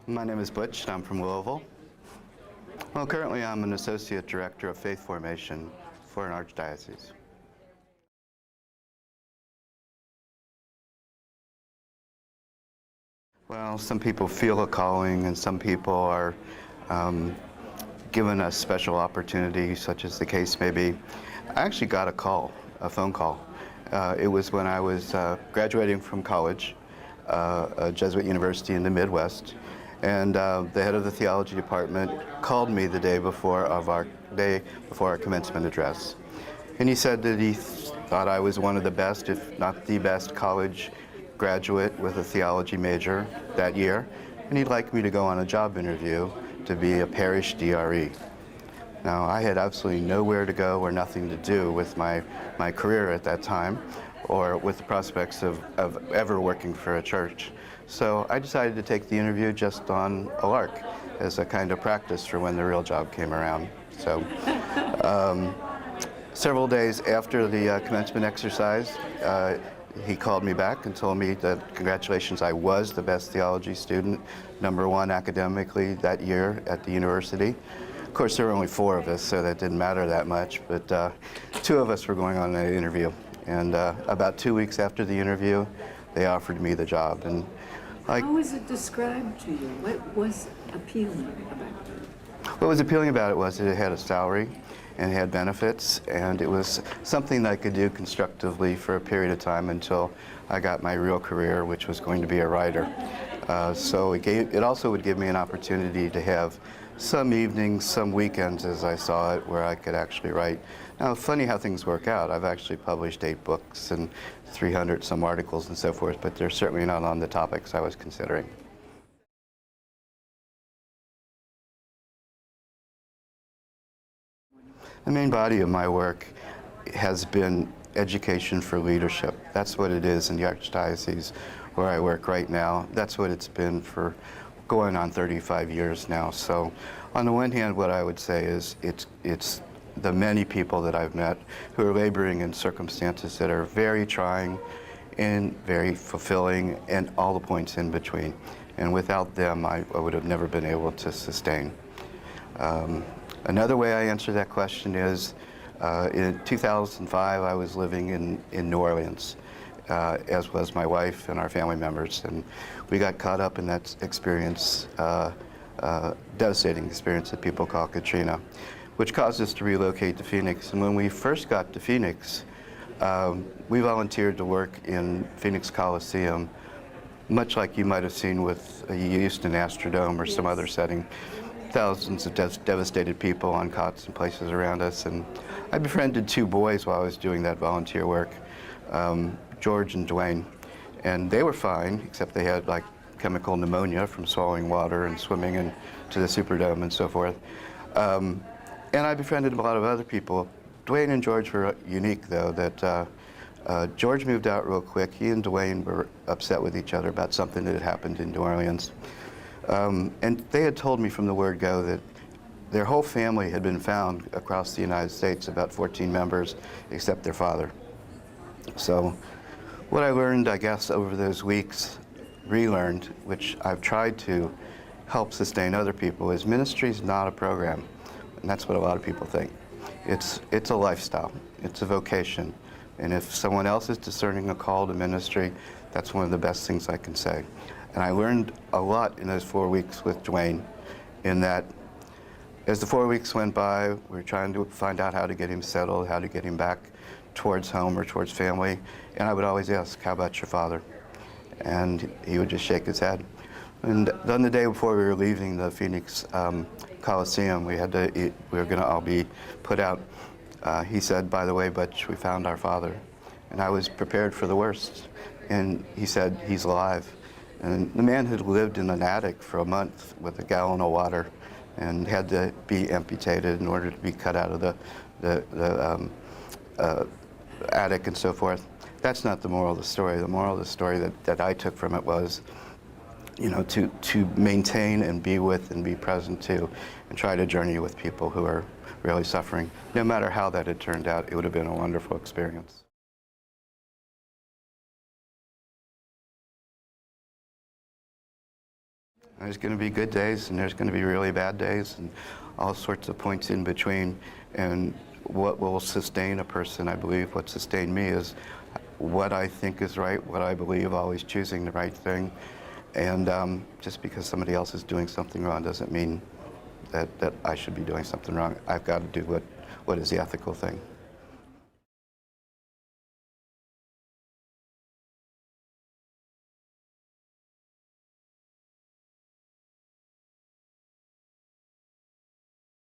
My name is Butch, and I'm from Louisville. Well, currently I'm an Associate Director of Faith Formation for an Archdiocese. Well, some people feel a calling, and some people are given a special opportunity, such as the case may be. I actually got a phone call. It was when I was graduating from college, a Jesuit university in the Midwest, and the head of the theology department called me the day before our commencement address. And he said that he thought I was one of the best, if not the best, college graduate with a theology major that year, and he'd like me to go on a job interview to be a parish DRE. Now, I had absolutely nowhere to go or nothing to do with my career at that time, or with the prospects of ever working for a church. So I decided to take the interview just on a lark, as a kind of practice for when the real job came around. So several days after the commencement exercise, he called me back and told me that congratulations, I was the best theology student, #1 academically that year at the university. Of course, there were only 4 of us, so that didn't matter that much, but 2 of us were going on an interview. And about 2 weeks after the interview, they offered me the job. And how was it described to you? What was appealing about it? What was appealing about it was that it had a salary and it had benefits, and it was something that I could do constructively for a period of time until I got my real career, which was going to be a writer. So it also would give me an opportunity to have some evenings, some weekends, as I saw it, where I could actually write. Now, funny how things work out. I've actually published 8 books and 300 some articles and so forth, but they're certainly not on the topics I was considering. The main body of my work has been education for leadership. That's what it is in the Archdiocese where I work right now. That's what it's been for going on 35 years now. So on the one hand, what I would say is it's the many people that I've met who are laboring in circumstances that are very trying and very fulfilling, and all the points in between. And without them, I would have never been able to sustain. Another way I answer that question is, in 2005, I was living in New Orleans, as was my wife and our family members, and we got caught up in that experience, devastating experience that people call Katrina, which caused us to relocate to Phoenix. And when we first got to Phoenix, we volunteered to work in Phoenix Coliseum, much like you might have seen with Houston Astrodome or some other setting. Thousands of devastated people on cots and places around us. And I befriended 2 boys while I was doing that volunteer work, George and Dwayne. And they were fine, except they had like chemical pneumonia from swallowing water and swimming into the Superdome and so forth. And I befriended a lot of other people. Dwayne and George were unique, though, that George moved out real quick. He and Dwayne were upset with each other about something that had happened in New Orleans. And they had told me from the word go that their whole family had been found across the United States, about 14 members, except their father. So what I learned, I guess, over those weeks, relearned, which I've tried to help sustain other people, is ministry is not a program. And that's what a lot of people think. It's a lifestyle. It's a vocation. And if someone else is discerning a call to ministry, that's one of the best things I can say. And I learned a lot in those 4 weeks with Dwayne, in that as the 4 weeks went by, we were trying to find out how to get him settled, how to get him back towards home or towards family. And I would always ask, how about your father? And he would just shake his head. And then the day before we were leaving the Phoenix Coliseum, we were going to all be put out. He said, by the way, Butch, we found our father. And I was prepared for the worst. And he said, he's alive. And the man had lived in an attic for a month with a gallon of water and had to be amputated in order to be cut out of the attic and so forth. That's not the moral of the story. The moral of the story that I took from it was, to maintain and be with and be present to, and try to journey with people who are really suffering. No matter how that had turned out, it would have been a wonderful experience. There's going to be good days, and there's going to be really bad days, and all sorts of points in between. And what will sustain a person, I believe, what sustained me is what I think is right, what I believe, always choosing the right thing. And just because somebody else is doing something wrong doesn't mean that I should be doing something wrong. I've got to do what is the ethical thing.